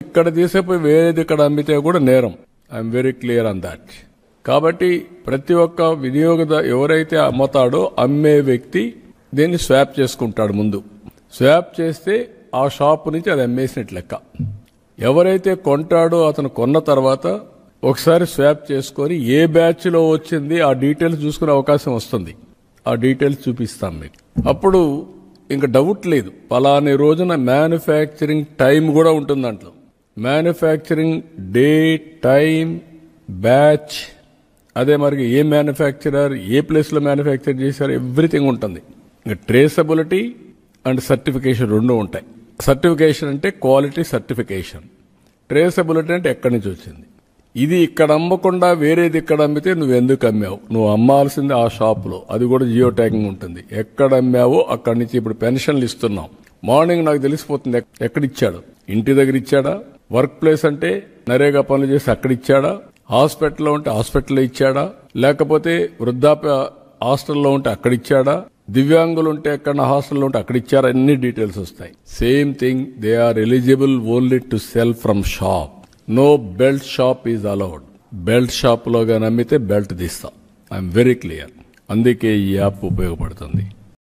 ఇక్కడ తీసేపోయి వేరేది ఇక్కడ అమ్మితే కూడా నేరం. I'm very clear on that. కాబట్టి ప్రతి ఒక్క వినియోగదారు ఎవరైతే అమ్ముతాడో అమ్మే వ్యక్తి దీన్ని స్వాప్ చేసుకుంటాడు. ముందు స్వాప్ చేస్తే ఆ షాప్ నుంచి అది అమ్మేసినట్లు లెక్క. ఎవరైతే కొంటాడో అతను కొన్న తర్వాత ఒకసారి స్వాప్ చేసుకొని ఏ బ్యాచ్ లో వచ్చింది ఆ డీటెయిల్స్ చూసుకునే అవకాశం వస్తుంది. ఆ డీటెయిల్స్ చూపిస్తాం మీకు. అప్పుడు ఇంకా డౌట్ లేదు. పలాని రోజున మ్యానుఫ్యాక్చరింగ్ టైం కూడా ఉంటుంది దాంట్లో. మ్యానుఫ్యాక్చరింగ్ డే, టైం, బ్యాచ్, అదే మరి ఏ మ్యానుఫ్యాక్చరర్, ఏ ప్లేస్ లో మ్యానుఫ్యాక్చర్ చేశారు, ఎవ్రీథింగ్ ఉంటుంది. ఇంకా ట్రేసబిలిటీ అండ్ సర్టిఫికేషన్ రెండు ఉంటాయి. సర్టిఫికేషన్ అంటే క్వాలిటీ సర్టిఫికేషన్, ట్రేసబిలిటీ అంటే ఎక్కడి నుంచి వచ్చింది. ఇది ఇక్కడ అమ్మకుండా వేరేది ఇక్కడ అమ్మితే నువ్వు ఎందుకు అమ్మావు, నువ్వు అమ్మాల్సింది ఆ షాపులో, అది కూడా జియో ట్యాగింగ్ ఉంటుంది. ఎక్కడ అమ్మావో అక్కడి నుంచి. ఇప్పుడు పెన్షన్లు ఇస్తున్నాం, మార్నింగ్ నాకు తెలిసిపోతుంది ఎక్కడిచ్చాడు. ఇంటి దగ్గర ఇచ్చాడా, వర్క్ ప్లేస్ అంటే నరేగా పనులు చేసి అక్కడ ఇచ్చాడా, హాస్పిటల్లో ఉంటే హాస్పిటల్లో ఇచ్చాడా, లేకపోతే వృద్ధాప్య హాస్టల్లో ఉంటే అక్కడ ఇచ్చాడా, దివ్యాంగులు ఉంటే ఎక్కడ హాస్టల్లో ఉంటే అక్కడ ఇచ్చారా, అన్ని డీటెయిల్స్ వస్తాయి. Same thing, they are eligible only to sell from shop. No belt shop is allowed. Belt shop లో గాని అమ్మితే బెల్ట్ తీస్తాం. I'm very clear. అందుకే ఈ యాప్ ఉపయోగపడుతుంది.